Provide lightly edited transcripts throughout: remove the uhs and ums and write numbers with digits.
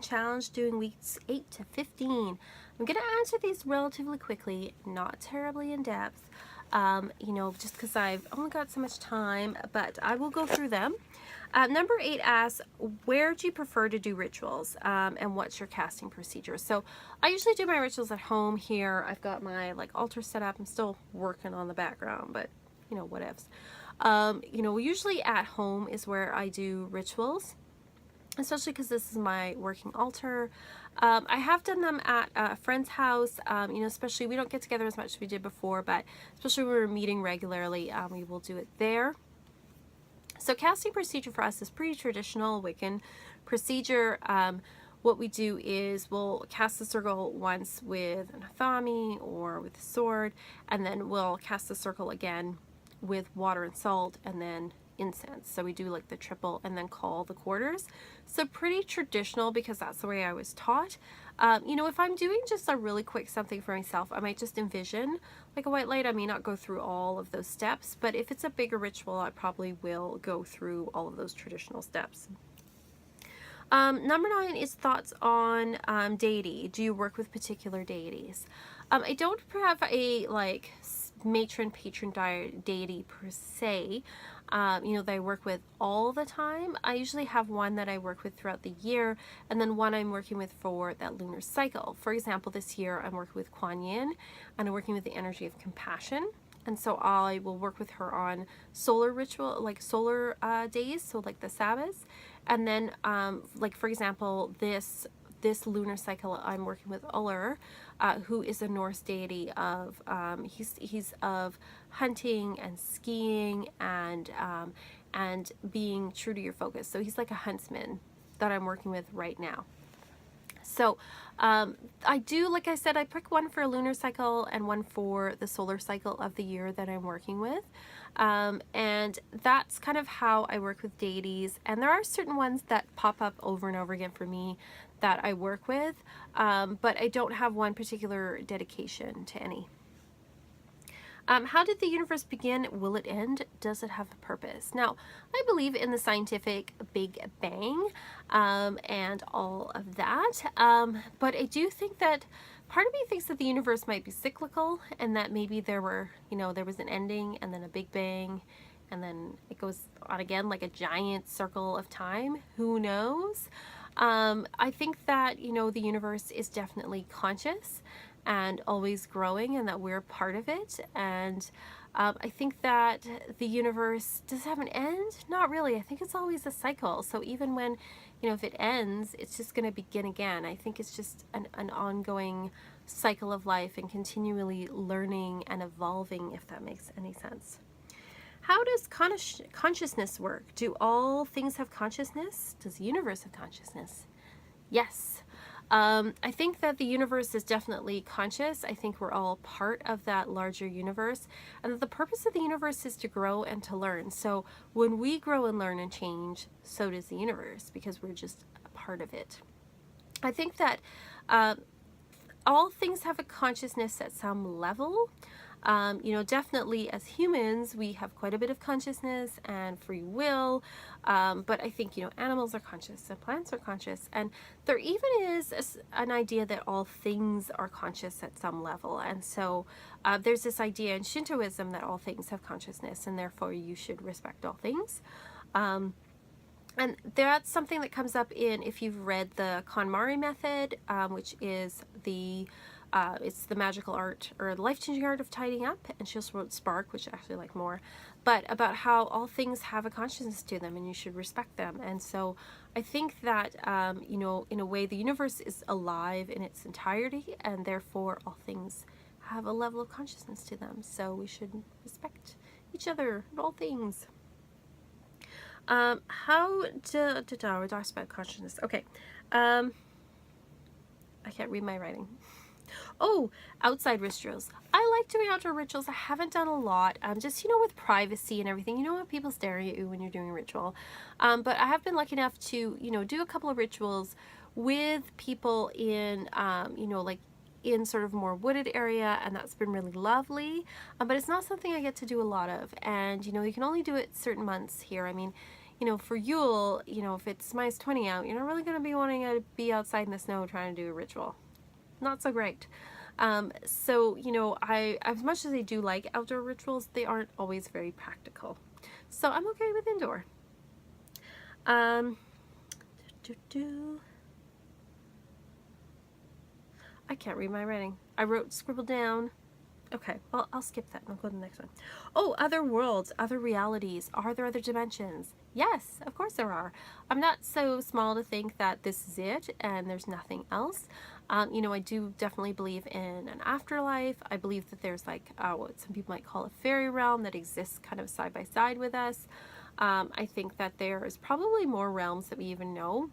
challenge doing weeks 8 to 15. I'm going to answer these relatively quickly, not terribly in depth, you know, just because I've only got so much time, but I will go through them. Number 8 asks, where do you prefer to do rituals, and what's your casting procedure? So I usually do my rituals at home here. I've got my altar set up. I'm still working on the background, but you know, what ifs. You know, usually at home is where I do rituals, especially because this is my working altar. I have done them at a friend's house, you know, especially we don't get together as much as we did before, but especially when we're meeting regularly, we will do it there. So casting procedure for us is pretty traditional Wiccan procedure. What we do is we'll cast the circle once with an athame or with a sword, and then we'll cast the circle again with water and salt, and then incense. So we do like the triple and then call the quarters. So pretty traditional because that's the way I was taught. You know, if I'm doing just a really quick something for myself, I might just envision like a white light. I may not go through all of those steps, but if it's a bigger ritual, I probably will go through all of those traditional steps. Number 9 is thoughts on deity. Do you work with particular deities? I don't have a matron patron deity per se, you know, that I work with all the time. I usually have one that I work with throughout the year, and then one I'm working with for that lunar cycle. For example, this year I'm working with Kuan Yin, and I'm working with the energy of compassion. And so I will work with her on solar ritual, like solar days, so like the Sabbaths. And then, like for example, this lunar cycle, I'm working with Uller, who is a Norse deity of, he's of hunting and skiing and being true to your focus. So he's like a huntsman that I'm working with right now. So I do, like I said, I pick one for a lunar cycle and one for the solar cycle of the year that I'm working with. And that's kind of how I work with deities. And there are certain ones that pop up over and over again for me that I work with, but I don't have one particular dedication to any. How did the universe begin? Will it end? Does it have a purpose? Now, I believe in the scientific Big Bang and all of that, but I do think that part of me thinks that the universe might be cyclical, and that maybe there was an ending and then a Big Bang, and then it goes on again like a giant circle of time. Who knows? I think that, you know, the universe is definitely conscious and always growing, and that we're part of it. And I think that the universe does have an end. Not really. I think it's always a cycle. So even when, you know, if it ends, it's just going to begin again. I think it's just an ongoing cycle of life and continually learning and evolving, if that makes any sense. How does consciousness work? Do all things have consciousness? Does the universe have consciousness? Yes. I think that the universe is definitely conscious. I think we're all part of that larger universe, and that the purpose of the universe is to grow and to learn. So when we grow and learn and change, so does the universe, because we're just a part of it. I think that all things have a consciousness at some level. You know, definitely as humans, we have quite a bit of consciousness and free will, but I think, you know, animals are conscious and plants are conscious, and there even is an idea that all things are conscious at some level. And so there's this idea in Shintoism that all things have consciousness, and therefore you should respect all things. And that's something that comes up in, if you've read the KonMari method, which is it's the magical art or the life-changing art of tidying up, and she also wrote Spark, which I actually like more, but about how all things have a consciousness to them and you should respect them. And so I think that, you know, in a way the universe is alive in its entirety, and therefore all things have a level of consciousness to them. So we should respect each other and all things. How do we talk about consciousness? Okay. I can't read my writing. Oh, outside rituals. I like doing outdoor rituals. I haven't done a lot, just, you know, with privacy and everything. You don't want people staring at you when you're doing a ritual. But I have been lucky enough to, you know, do a couple of rituals with people in, you know, like in sort of more wooded area, and that's been really lovely. But it's not something I get to do a lot of. And, you know, you can only do it certain months here. I mean, you know, for Yule, you know, if it's -20 out, you're not really going to be wanting to be outside in the snow trying to do a ritual. Not so great. So, you know, as much as I do like outdoor rituals, they aren't always very practical. So I'm okay with indoor. I can't read my writing. I scribbled down. Okay, well, I'll skip that and I'll go to the next one. Oh, other worlds, other realities. Are there other dimensions? Yes, of course there are. I'm not so small to think that this is it and there's nothing else. You know, I do definitely believe in an afterlife. I believe that there's like what some people might call a fairy realm that exists kind of side by side with us. I think that there is probably more realms that we even know.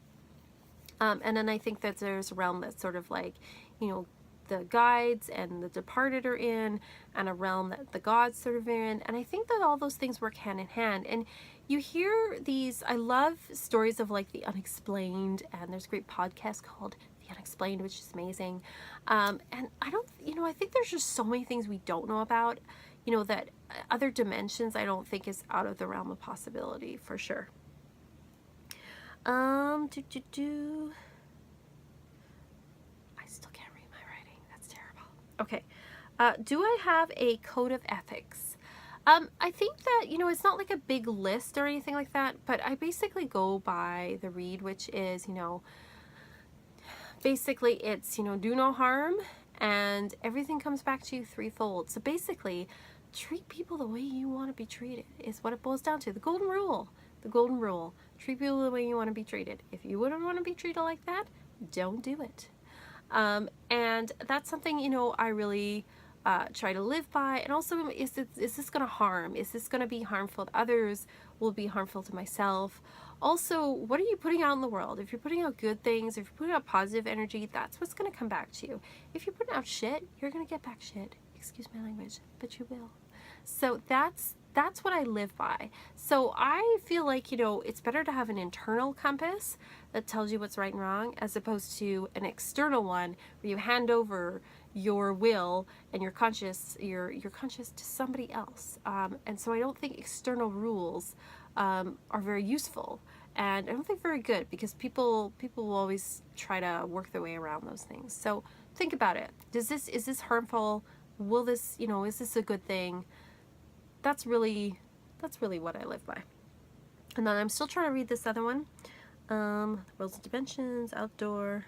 And then I think that there's a realm that's sort of like, you know, the guides and the departed are in, and a realm that the gods sort of in. And I think that all those things work hand in hand. And you hear these, I love stories of like the unexplained, and there's a great podcast called The Unexplained, which is amazing. And I don't, you know, I think there's just so many things we don't know about, you know, that other dimensions I don't think is out of the realm of possibility for sure. I still can't read my writing. That's terrible. Okay. Do I have a code of ethics? I think that, you know, it's not like a big list or anything like that, but I basically go by the read, which is, you know, basically it's, you know, do no harm and everything comes back to you threefold. So basically, treat people the way you want to be treated is what it boils down to. The golden rule. The golden rule. Treat people the way you want to be treated. If you wouldn't want to be treated like that, don't do it. And that's something, you know, I really try to live by. And also, is this going to harm? Is this going to be harmful to others? Will it be harmful to myself? Also, what are you putting out in the world? If you're putting out good things, if you're putting out positive energy, that's what's going to come back to you. If you're putting out shit, you're going to get back shit. Excuse my language, but you will. So that's what I live by. So I feel like, you know, it's better to have an internal compass that tells you what's right and wrong, as opposed to an external one where you hand over your will and your conscious to somebody else. And so I don't think external rules are very useful, and I don't think very good, because people will always try to work their way around those things. So think about it. Is this harmful? Will this, you know, is this a good thing? That's really what I live by. And then I'm still trying to read this other one. Worlds and dimensions, outdoor.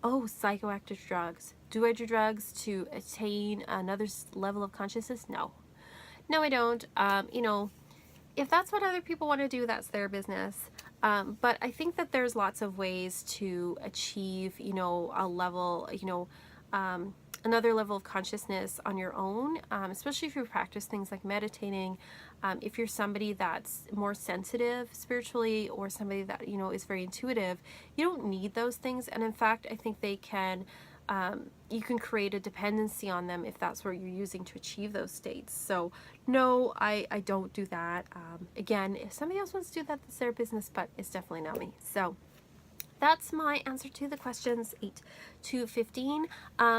Oh, psychoactive drugs. Do I do drugs to attain another level of consciousness? No. No, I don't. You know, if that's what other people want to do, that's their business. But I think that there's lots of ways to achieve, you know, a level, you know, another level of consciousness on your own, especially if you practice things like meditating. If you're somebody that's more sensitive spiritually, or somebody that, you know, is very intuitive, you don't need those things. And in fact, I think they can, you can create a dependency on them if that's what you're using to achieve those states. So no, I don't do that. Again, if somebody else wants to do that, that's their business, but it's definitely not me. So that's my answer to the questions 8 to 15.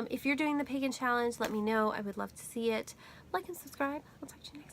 If you're doing the Pagan challenge, let me know. I would love to see it. Like and subscribe. I'll talk to you next time.